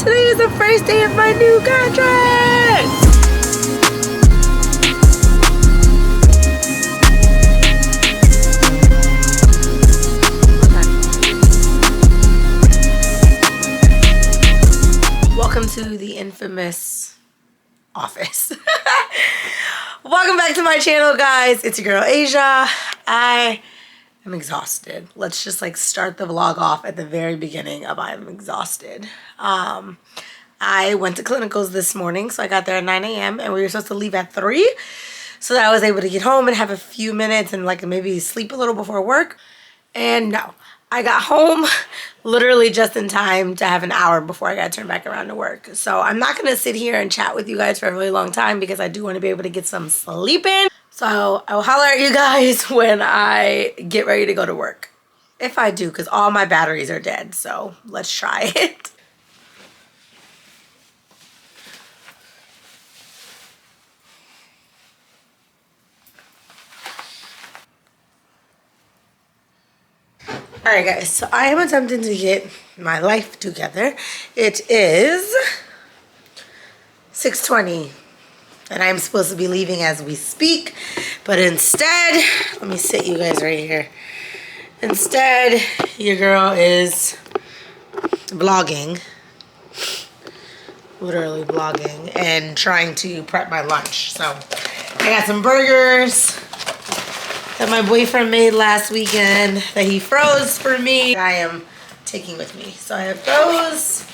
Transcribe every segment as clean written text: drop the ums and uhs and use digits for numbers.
Today is the first day of my new contract. Welcome to the infamous office. Welcome back to my channel, guys. It's your girl Asia. I am exhausted. Let's just like start the vlog off at the very beginning of I'm exhausted. I went to clinicals this morning, so I got there at 9 a.m. and we were supposed to leave at 3 so that I was able to get home and have a few minutes and like maybe sleep a little before work. And no, I got home literally just in time to have an hour before I got to turn back around to work. So I'm not going to sit here and chat with you guys for a really long time because I do want to be able to get some sleep in. So I'll holler at you guys when I get ready to go to work. If I do, because all my batteries are dead. So let's try it. Alright guys, so I am attempting to get my life together. It is 6:20 and I'm supposed to be leaving as we speak, but instead, let me sit you guys right here. Instead, your girl is vlogging, literally vlogging, and trying to prep my lunch. So I got some burgers that my boyfriend made last weekend that he froze for me. I am taking with me. So I have those.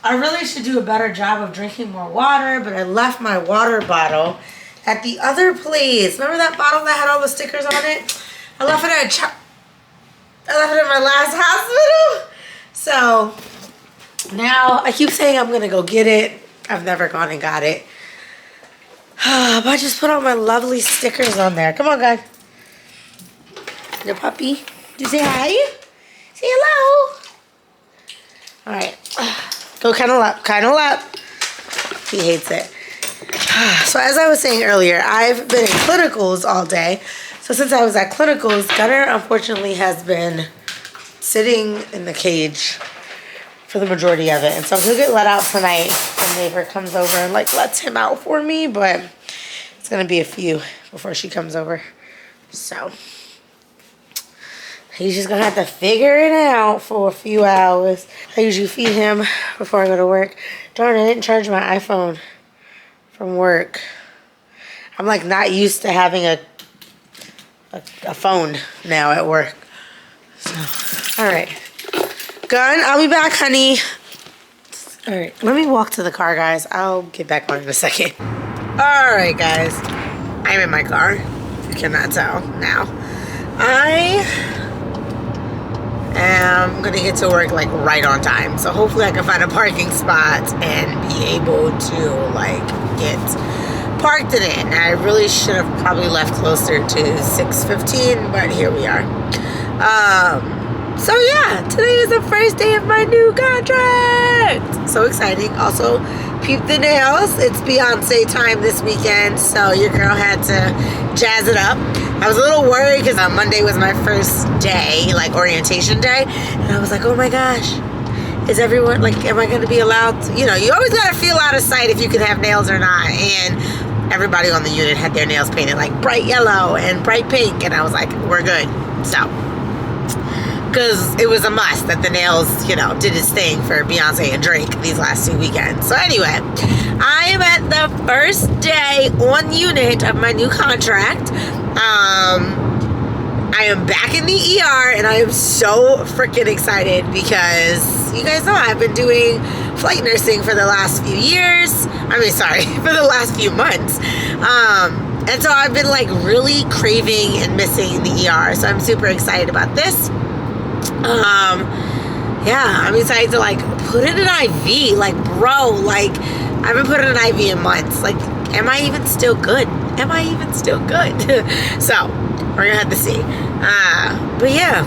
I really should do a better job of drinking more water, but I left my water bottle at the other place. Remember that bottle that had all the stickers on it? I left it at my last hospital. So now I keep saying I'm gonna go get it. I've never gone and got it. But I just put all my lovely stickers on there. Come on, guys. Your puppy. Did you say hi? Say hello. All right. Go kind of lap. He hates it. So as I was saying earlier, I've been in clinicals all day. So since I was at clinicals, Gunner unfortunately has been sitting in the cage for the majority of it, and so he'll get let out tonight. The neighbor comes over and like lets him out for me, but it's gonna be a few before she comes over. So he's just gonna have to figure it out for a few hours. I usually feed him before I go to work. Darn, I didn't charge my iPhone from work. I'm like not used to having a phone now at work. So, all right. Gun, I'll be back, honey. All right, let me walk to the car, guys. I'll get back on in a second. All right, guys. I'm in my car, if you cannot tell now. I am gonna get to work like right on time. So hopefully I can find a parking spot and be able to like get parked in it. And I really should have probably left closer to 6:15, but here we are. So yeah, today is the first day of my new contract. So exciting. Also, peep the nails. It's Beyonce time this weekend, so your girl had to jazz it up. I was a little worried because Monday was my first day, like orientation day, and I was like, oh my gosh, is everyone, like, am I going to be allowed to, you know, you always got to feel out of sight if you can have nails or not, and everybody on the unit had their nails painted like bright yellow and bright pink, and I was like, we're good. So because it was a must that the nails, you know, did its thing for Beyonce and Drake these last 2 weekends. So anyway, I am at the first day on unit of my new contract. I am back in the ER and I am so freaking excited because you guys know I've been doing flight nursing for the last few years. For the last few months. And so I've been like really craving and missing the ER. So I'm super excited about this. Yeah, I'm excited to like put in an IV. Like, bro, like I haven't put in an IV in months. Like, am I even still good? So we're gonna have to see. But yeah,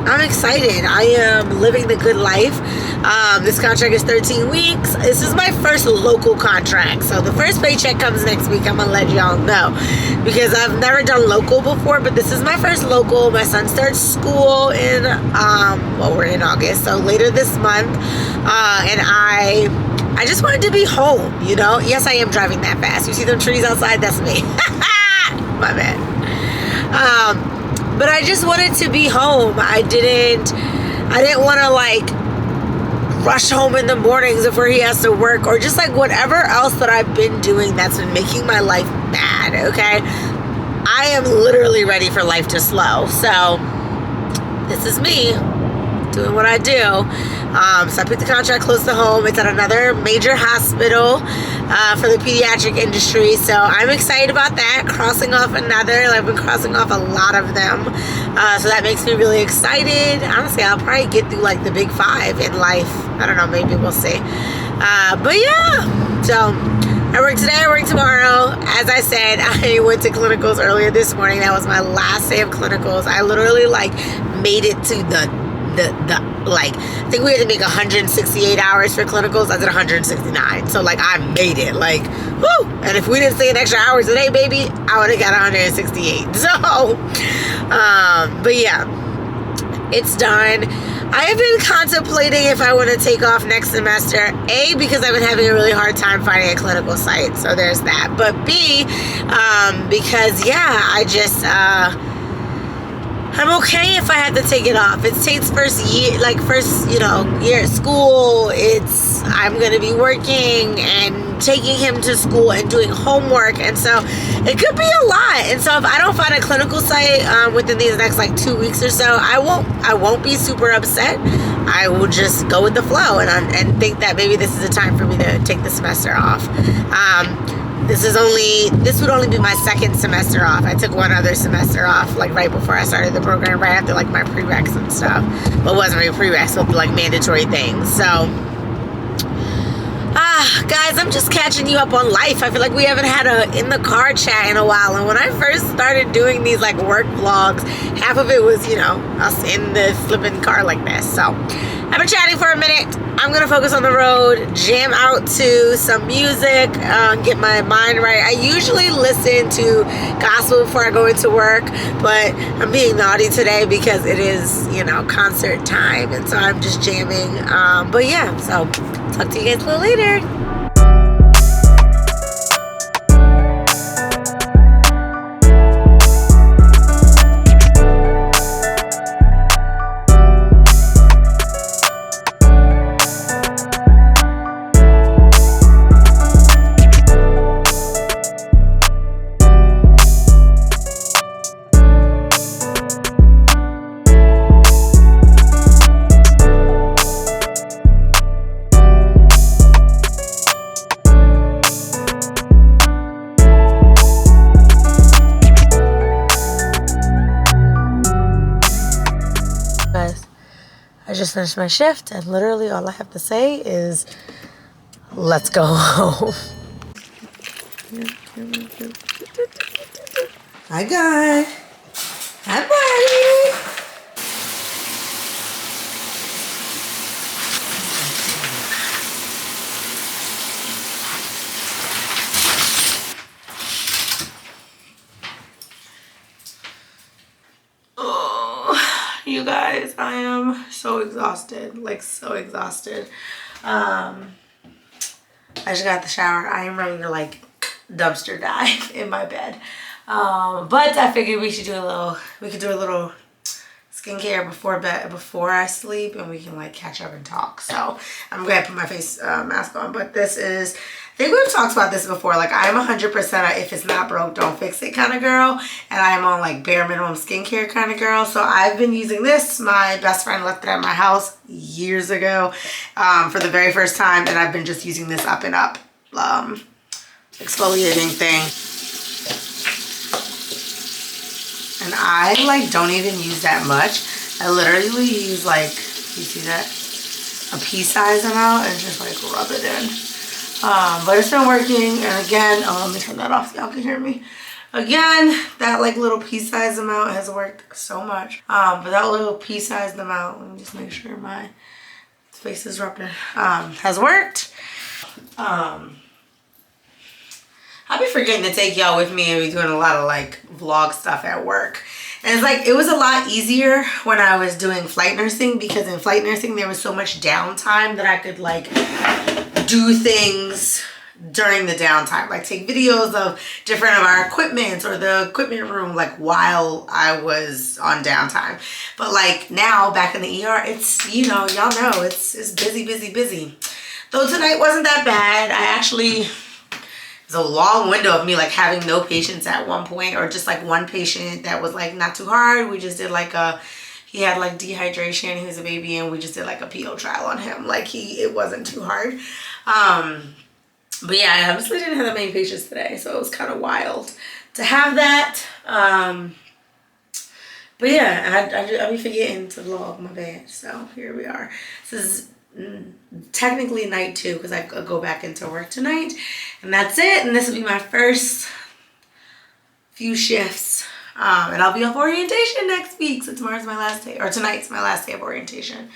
I'm excited. I am living the good life. This contract is 13 weeks. This is my first local contract. So the first paycheck comes next week. I'm going to let y'all know. Because I've never done local before, but this is my first local. My son starts school in, we're in August. So later this month. And I just wanted to be home, you know? Yes, I am driving that fast. You see them trees outside? That's me. My bad. But I just wanted to be home. I didn't want to like rush home in the mornings before he has to work, or just like whatever else that I've been doing that's been making my life bad, okay? I am literally ready for life to slow. So this is me doing what I do. So I picked the contract close to home. It's at another major hospital for the pediatric industry. So I'm excited about that. Crossing off another. I've been crossing off a lot of them. So that makes me really excited. Honestly, I'll probably get through like the big 5 in life. I don't know. Maybe we'll see. But yeah. So I work today, I work tomorrow. As I said, I went to clinicals earlier this morning. That was my last day of clinicals. I literally like made it to the like, I think we had to make 168 hours for clinicals. I did 169. So like I made it, like, whoo. And if we didn't stay an extra hours a day, baby, I would have got 168. So but yeah, it's done. I have been contemplating if I want to take off next semester. A, because I've been having a really hard time finding a clinical site, so there's that. But B, because yeah, I just I'm okay if I have to take it off. It's Tate's first year, year at school. I'm going to be working and taking him to school and doing homework. And so it could be a lot. And so if I don't find a clinical site within these next like 2 weeks or so, I won't be super upset. I will just go with the flow and think that maybe this is a time for me to take the semester off. This would only be my second semester off. I took one other semester off, like right before I started the program, right after like my prereqs and stuff. Well, it wasn't really prereqs, but like mandatory things. So, guys, I'm just catching you up on life. I feel like we haven't had a in the car chat in a while. And when I first started doing these like work vlogs, half of it was, us in the flipping car like this. So I've been chatting for a minute. I'm going to focus on the road, jam out to some music, get my mind right. I usually listen to gospel before I go into work, but I'm being naughty today because it is, concert time. And so I'm just jamming. But yeah, so talk to you guys a little later. I just finished my shift, and literally all I have to say is, let's go home. Hi, guy. Hi, buddy. You guys, I am so exhausted, like so exhausted. I just got the shower. I am ready to like dumpster dive in my bed. But I figured we could do a little skincare before I sleep, and we can like catch up and talk. So I'm gonna put my face mask on, but this is, I think we've talked about this before. Like, I'm 100% if it's not broke, don't fix it kind of girl. And I'm on like bare minimum skincare kind of girl. So I've been using this. My best friend left it at my house years ago for the very first time. And I've been just using this Up and Up exfoliating thing. And I like don't even use that much. I literally use like, you see that? A pea-sized amount and just like rub it in. But it's been working, and again, let me turn that off so y'all can hear me. Again, that like little pea-sized amount has worked so much. But that little pea-sized amount, let me just make sure my face is rubbing, has worked. I'll be forgetting to take y'all with me and be doing a lot of like vlog stuff at work. And it's like, it was a lot easier when I was doing flight nursing, because in flight nursing there was so much downtime that I could like do things during the downtime, like take videos of different of our equipment or the equipment room, like while I was on downtime. But like now back in the ER, it's, you know, y'all know it's busy, busy, busy. Though tonight wasn't that bad. I actually, it was a long window of me like having no patients at one point, or just like one patient that was like not too hard. We just did like he had like dehydration, he was a baby, and we just did like a PO trial on him. Like it wasn't too hard. But yeah, I honestly didn't have that many patients today, so it was kind of wild to have that. But yeah, I'll be forgetting to vlog, my bad. So here we are. This is technically night 2, because I go back into work tonight. And that's it. And this will be my first few shifts. And I'll be off orientation next week. So tomorrow's my last day, or tonight's my last day of orientation.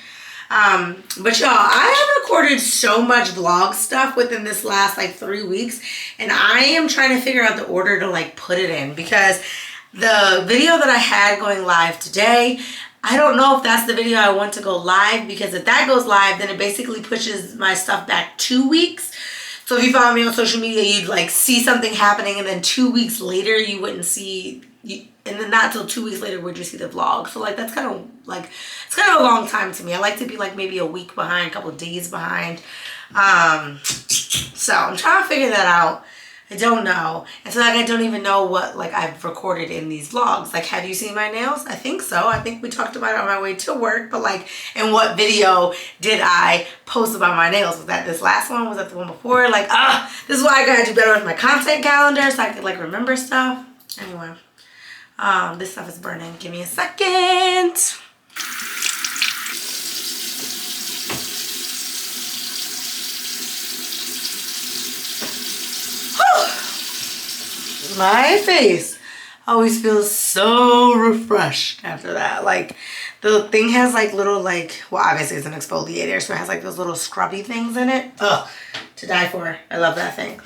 But y'all, I have recorded so much vlog stuff within this last like 3 weeks, and I am trying to figure out the order to like put it in, because the video that I had going live today, I don't know if that's the video I want to go live, because if that goes live, then it basically pushes my stuff back 2 weeks. So if you follow me on social media, you'd like see something happening, and then 2 weeks later you wouldn't see, and then not till 2 weeks later would you see the vlog. So like that's kind of like, it's kind of a long time to me. I like to be like maybe a week behind, a couple of days behind. So I'm trying to figure that out. I don't know. And so like I don't even know what like I've recorded in these vlogs. Like, have you seen my nails? I think so. I think we talked about it on my way to work. But like, in what video did I post about my nails? Was that this last one? Was that the one before? Like, this is why I gotta do better with my content calendar, so I could like remember stuff. Anyway, this stuff is burning. Give me a second. My face always feels so refreshed after that. Like, the thing has like little like, well, obviously it's an exfoliator, so it has like those little scrubby things in it. Ugh, to die for. I love that thing.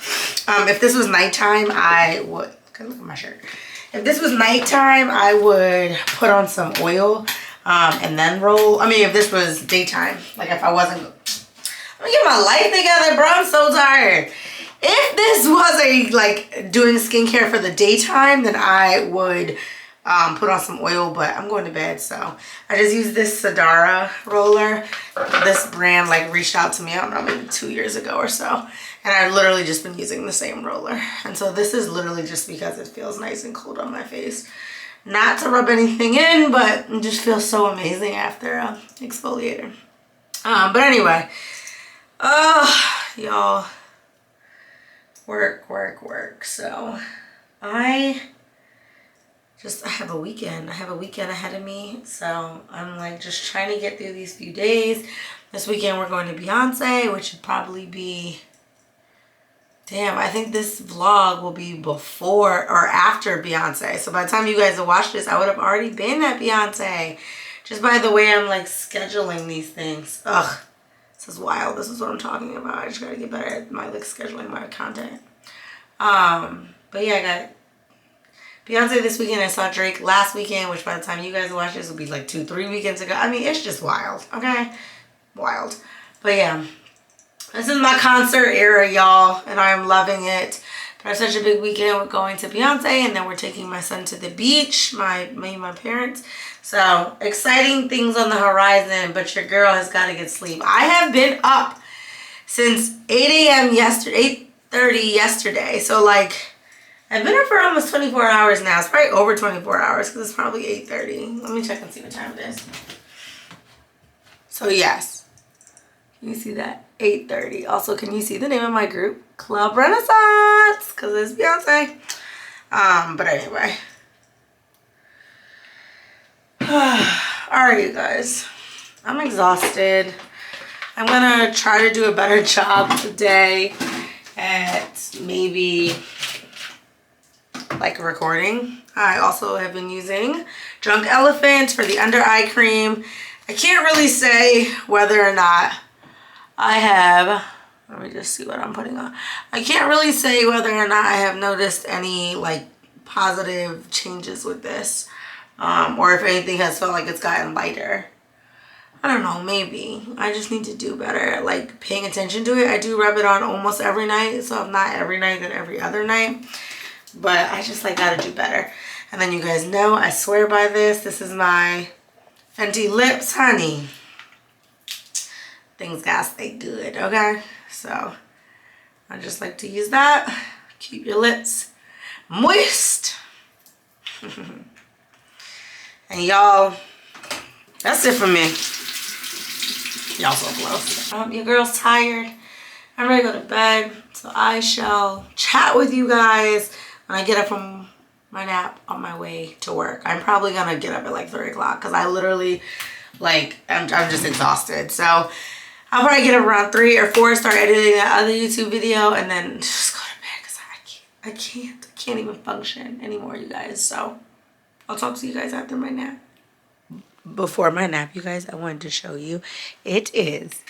If this was nighttime, I would, look at my shirt. If this was nighttime, I would put on some oil and then roll. I mean, if this was daytime, like if I wasn't, let me get my life together, bro. I'm so tired. If this was a like doing skincare for the daytime, then I would put on some oil, but I'm going to bed, so I just use this Sadara roller. This brand like reached out to me, I don't know, maybe 2 years ago or so, and I've literally just been using the same roller. And so this is literally just because it feels nice and cold on my face. Not to rub anything in, but it just feels so amazing after exfoliator. But anyway, y'all, work. So I have a weekend. I have a weekend ahead of me. So I'm like just trying to get through these few days. This weekend we're going to Beyonce, which should probably be, damn, I think this vlog will be before or after Beyonce. So by the time you guys have watched this, I would have already been at Beyonce. Just by the way I'm like scheduling these things. Ugh. This is wild. This is what I'm talking about. I just gotta get better at my like scheduling my content. But yeah, I got Beyonce this weekend. I saw Drake last weekend, which by the time you guys watch this will be like 2-3 weekends ago. I mean, it's just wild. Okay, wild. But yeah, this is my concert era, y'all, and I'm loving it. But I have such a big weekend with going to Beyonce, and then we're taking my son to the beach. Me and my parents. So, exciting things on the horizon, but your girl has got to get sleep. I have been up since 8 a.m. yesterday, 8:30 yesterday. So, like, I've been up for almost 24 hours now. It's probably over 24 hours because it's probably 8:30. Let me check and see what time it is. So, yes. Can you see that? 8:30. Also, can you see the name of my group? Club Renaissance, because it's Beyonce. But anyway. Alright, you guys, I'm exhausted. I'm gonna try to do a better job today at maybe like recording. I also have been using Drunk Elephant for the under eye cream. I can't really say whether or not I have, let me just see what I'm putting on. I can't really say whether or not I have noticed any like positive changes with this, or if anything has felt like it's gotten lighter. I don't know, maybe. I just need to do better at like paying attention to it. I do rub it on almost every night, so if not every night, then every other night. But I just like gotta do better. And then you guys know I swear by this. This is my Fenty Lips, honey. Things gotta stay good, okay? So I just like to use that. Keep your lips moist. And y'all, that's it for me. Y'all so close. Your girl's tired. I'm ready to go to bed. So I shall chat with you guys when I get up from my nap on my way to work. I'm probably gonna get up at like 3 o'clock because I literally, like, I'm just exhausted. So I'll probably get up around 3 or 4, start editing that other YouTube video, and then just go to bed because I can't even function anymore, you guys. So I'll talk to you guys after my nap. Before my nap, you guys, I wanted to show you. It is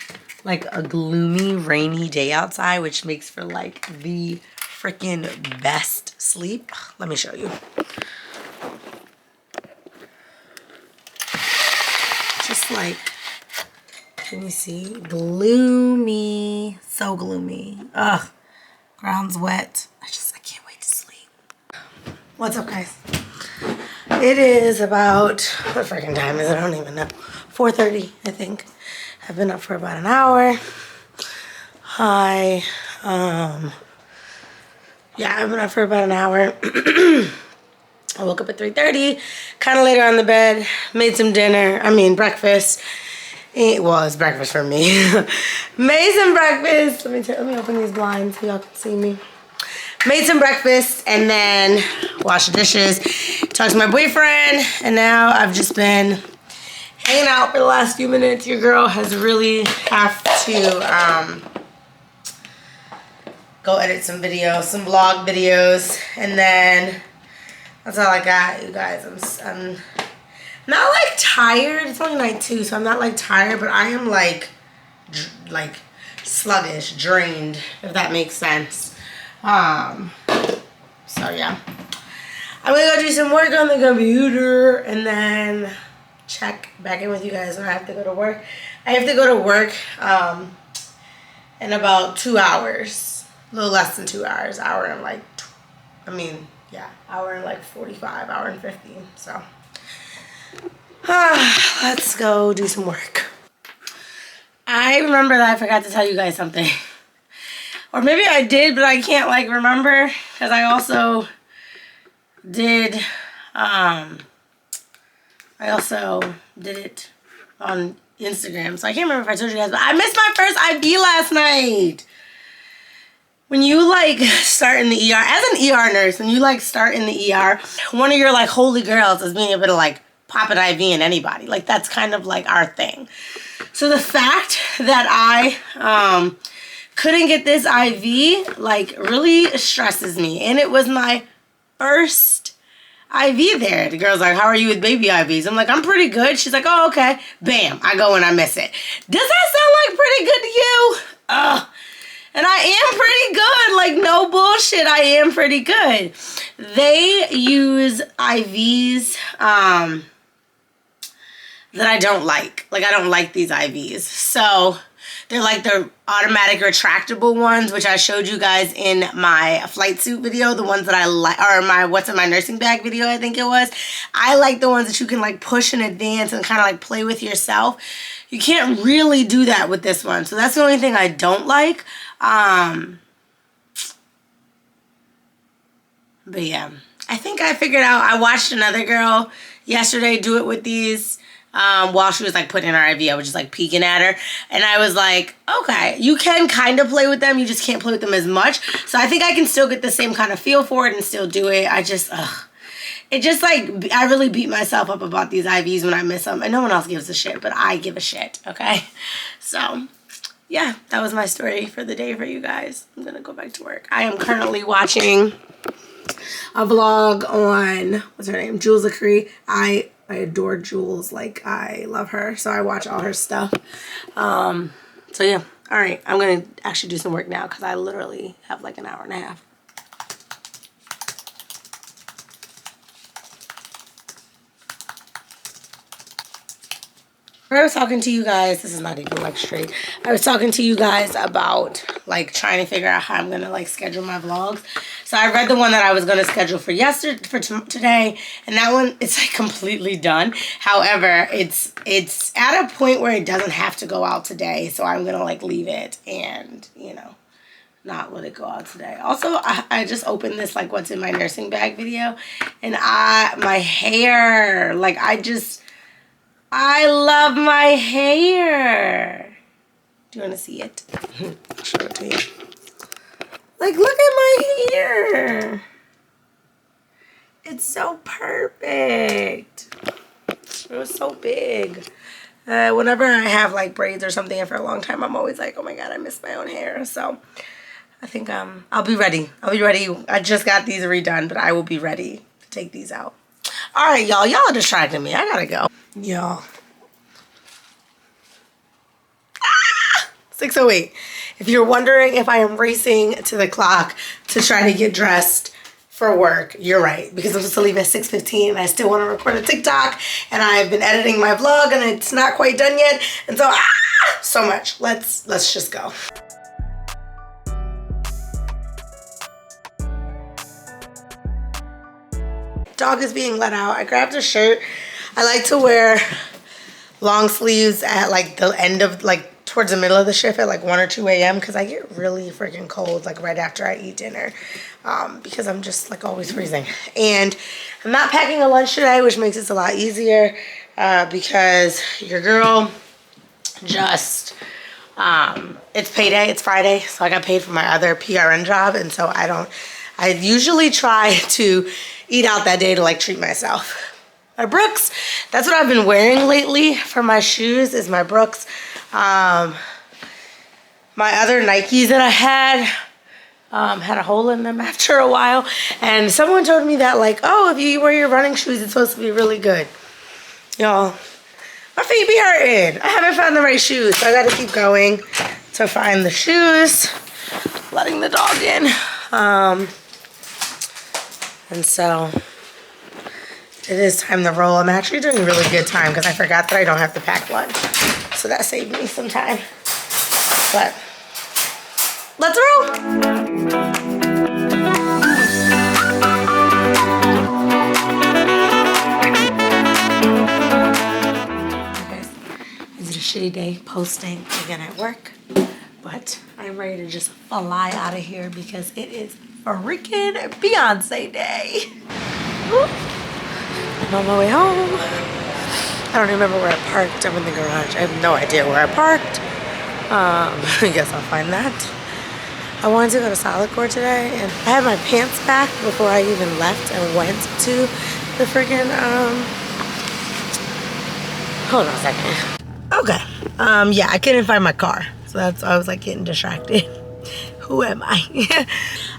like a gloomy, rainy day outside, which makes for like the freaking best sleep. Let me show you. Just like, can you see? Gloomy. So gloomy. Ugh. Ground's wet. I can't wait to sleep. What's up, guys? It is about, what freaking time is it? I don't even know. 4:30, I think. I've been up for about an hour. Yeah, I've been up for about an hour. I woke up at 3:30, kind of later on the bed, made some breakfast. Well, it's breakfast for me. Made some breakfast. Let me open these blinds so y'all can see me. Made some breakfast and then washed the dishes, talked to my boyfriend, and now I've just been hanging out for the last few minutes. Your girl has really have to go edit some videos, some vlog videos, and then that's all I got, you guys. I'm not like tired. It's only night 2, so I'm not like tired, but I am like sluggish, drained, if that makes sense. So yeah, I'm gonna go do some work on the computer and then check back in with you guys when I have to go to work. I have to go to work in about 2 hours, a little less than 2 hours, hour and like 45, hour and 15. So let's go do some work. I remember that I forgot to tell you guys something. Or maybe I did, but I can't like remember because I also did it on Instagram. So I can't remember if I told you guys, but I missed my first IV last night. When you like start in the ER, as an ER nurse, when you like start in the ER, one of your like holy grails is being able to like pop an IV in anybody. Like that's kind of like our thing. So the fact that I couldn't get this IV like really stresses me. And it was my first IV there. The girl's like, how are you with baby IVs? I'm like, I'm pretty good. She's like, oh, okay. Bam, I go and I miss it. Does that sound like pretty good to you? And I am pretty good. Like, no bullshit. I am pretty good. They use IVs that I don't like. Like, I don't like these IVs. So they're like the automatic retractable ones, which I showed you guys in my flight suit video. The ones that I like, or my what's in my nursing bag video, I think it was. I like the ones that you can like push in advance and kind of like play with yourself. You can't really do that with this one. So that's the only thing I don't like. But yeah, I think I figured out. I watched another girl yesterday do it with these. While she was like putting in her IV, I was just like peeking at her, and I was like, okay, you can kind of play with them, you just can't play with them as much. So I think I can still get the same kind of feel for it and still do it. It just like, I really beat myself up about these IVs when I miss them, and no one else gives a shit, but I give a shit, okay? So yeah, that was my story for the day for you guys. I'm gonna go back to work. I am currently watching a vlog on, what's her name, Jules Acree. I adore Jules, like I love her, so I watch all her stuff. So yeah, all right, I'm gonna actually do some work now because I literally have like an hour and a half. I was talking to you guys, this is not even like straight. I was talking to you guys about like trying to figure out how I'm gonna like schedule my vlogs. So I read the one that I was gonna schedule for today, and that one it's like completely done. However, it's at a point where it doesn't have to go out today, so I'm gonna like leave it and, you know, not let it go out today. Also, I just opened this like what's in my nursing bag video, and my hair, like I love my hair. Do you want to see it? I'll show it to you. Like, look at my hair. It's so perfect. It was so big. Whenever I have like braids or something for a long time, I'm always like, oh my God, I miss my own hair. So I think I'll be ready. I'll be ready. I just got these redone, but I will be ready to take these out. All right, y'all. Y'all are distracting me. I gotta go. Y'all. 6:08. If you're wondering if I am racing to the clock to try to get dressed for work, you're right. Because I'm supposed to leave at 6:15 and I still want to record a TikTok. And I've been editing my vlog and it's not quite done yet. And so, so much. Let's just go. Dog is being let out. I grabbed a shirt. I like to wear long sleeves at like the end of like towards the middle of the shift at like 1 or 2 a.m. because I get really freaking cold like right after I eat dinner because I'm just like always freezing. And I'm not packing a lunch today, which makes this a lot easier because your girl just it's payday, it's Friday, so I got paid for my other PRN job, and so I usually try to eat out that day to like treat myself. My Brooks, that's what I've been wearing lately for my shoes is my Brooks. My other Nikes that I had a hole in them after a while. And someone told me that like, oh, if you wear your running shoes, it's supposed to be really good. Y'all, my feet be hurting. I haven't found the right shoes, so I gotta keep going to find the shoes. Letting the dog in. And so it is time to roll. I'm actually doing a really good time because I forgot that I don't have to pack lunch. So that saved me some time. But let's roll. Okay, is it a shitty day posting again at work? But I'm ready to just fly out of here because it is freaking Beyonce day. Woo. I'm on my way home. I don't remember where I parked. I'm in the garage. I have no idea where I parked. I guess I'll find that. I wanted to go to Solid Core today, and I had my pants back before I even left and went to the freaking, hold on a second. Okay. Yeah, I couldn't find my car. So that's why I was like getting distracted. Who am I?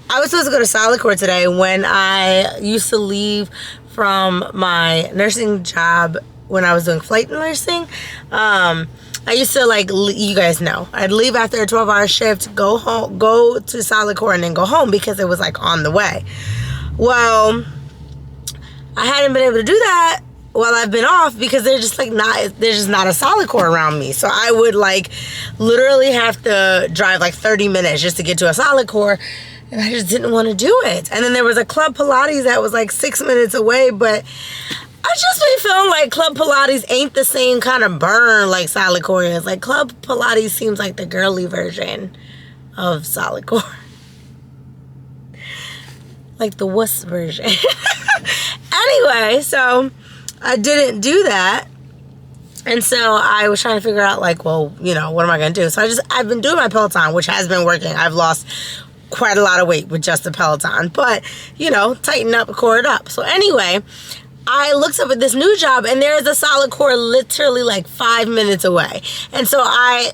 I was supposed to go to Solid Core today when I used to leave from my nursing job when I was doing flight nursing. I used to like, you guys know, I'd leave after a 12-hour shift, go home, go to Solid Core and then go home because it was like on the way. Well, I hadn't been able to do that while I've been off because they're just not a Solid Core around me. So I would like literally have to drive like 30 minutes just to get to a Solid Core. And I just didn't want to do it. And then there was a Club Pilates that was like 6 minutes away, but I just been feeling like Club Pilates ain't the same kind of burn like Solid Core is. Like Club Pilates seems like the girly version of Solid Core. Like the wuss version. Anyway, so I didn't do that. And so I was trying to figure out like, well, you know, what am I going to do? So I've been doing my Peloton, which has been working. I've lost quite a lot of weight with just the Peloton, but you know, tighten up, core it up. So anyway, I looked up at this new job and there is a Solid Core literally like 5 minutes away. And so I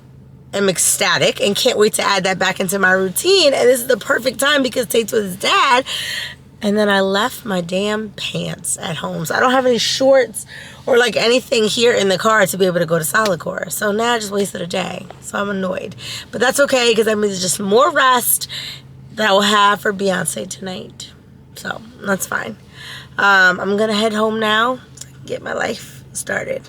am ecstatic and can't wait to add that back into my routine. And this is the perfect time because Tate's with his dad. And then I left my damn pants at home. So I don't have any shorts or like anything here in the car to be able to go to solid core. So now I just wasted a day. So I'm annoyed. But that's okay because that means just more rest that I will have for Beyonce tonight. So that's fine. I'm going to head home now to get my life started.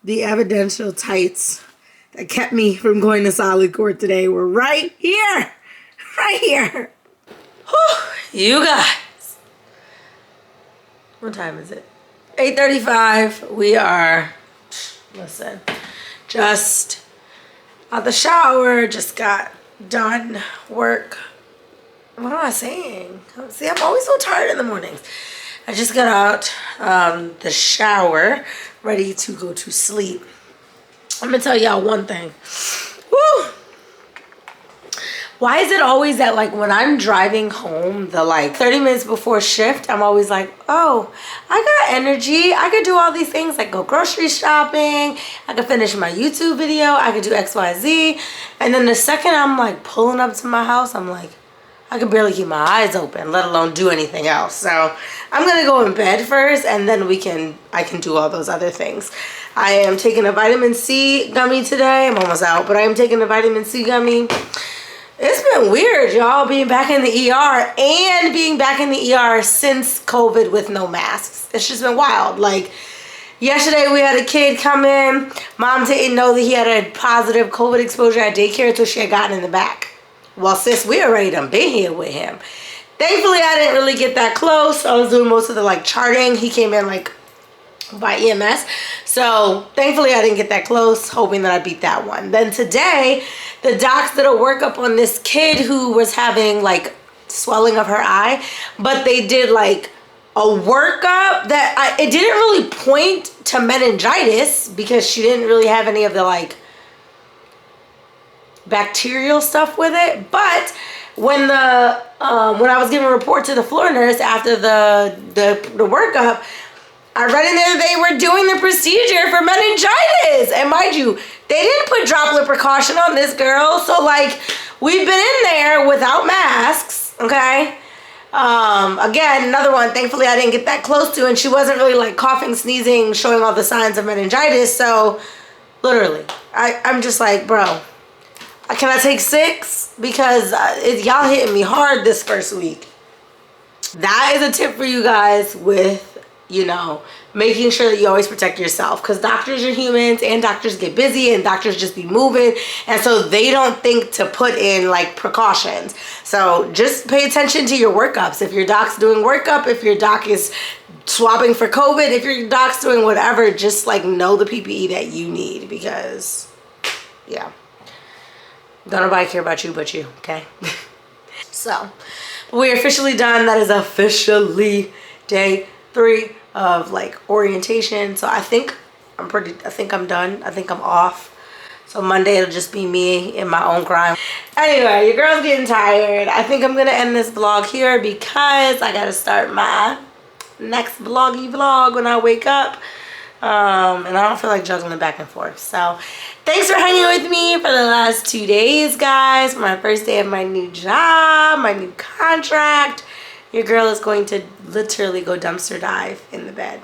The evidential tights that kept me from going to solid core today were right here. Right here. Whew, you guys. What time is it? 8:35. We are, listen, just out the shower, just got done work. What am I saying? See, I'm always so tired in the mornings. I just got out the shower, ready to go to sleep. I'm gonna tell y'all one thing. Woo! Why is it always that like when I'm driving home, the like 30 minutes before shift, I'm always like, oh, I got energy. I could do all these things, like go grocery shopping. I could finish my YouTube video. I could do X, Y, Z. And then the second I'm like pulling up to my house, I'm like, I can barely keep my eyes open, let alone do anything else. So I'm gonna go in bed first and then I can do all those other things. I am taking a vitamin C gummy today. I'm almost out, but I am taking a vitamin C gummy. It's been weird, y'all, being back in the ER and being back in the ER since COVID with no masks. It's just been wild. Like, yesterday we had a kid come in. Mom didn't know that he had a positive COVID exposure at daycare until she had gotten in the back. Well, sis, we already done been here with him. Thankfully, I didn't really get that close. I was doing most of the, like, charting. He came in, like, by EMS. So thankfully I didn't get that close, hoping that I beat that one. Then today, the docs did a workup on this kid who was having like swelling of her eye, but they did like a workup that it didn't really point to meningitis because she didn't really have any of the like bacterial stuff with it. But when I was giving a report to the floor nurse after the workup, I read in there they were doing the procedure for meningitis. And mind you, they didn't put droplet precaution on this girl. So like, we've been in there without masks, okay? Again, another one, thankfully I didn't get that close to, and she wasn't really like coughing, sneezing, showing all the signs of meningitis. So literally, I'm just like, bro, can I take 6? Because y'all hitting me hard this first week. That is a tip for you guys with, you know, making sure that you always protect yourself, because doctors are humans and doctors get busy and doctors just be moving, and so they don't think to put in like precautions. So just pay attention to your workups. If your doc's doing workup, if your doc is swabbing for COVID, if your doc's doing whatever, just like know the PPE that you need, because yeah, don't nobody care about you but you, okay? So we're officially done. That is officially day 3 of like orientation. So I think I'm done. I think I'm off. So Monday it'll just be me in my own grind. Anyway, your girl's getting tired. I think I'm gonna end this vlog here because I gotta start my next vloggy vlog when I wake up. And I don't feel like juggling back and forth. So thanks for hanging with me for the last 2 days, guys. My first day of my new job, my new contract. Your girl is going to literally go dumpster dive in the bed.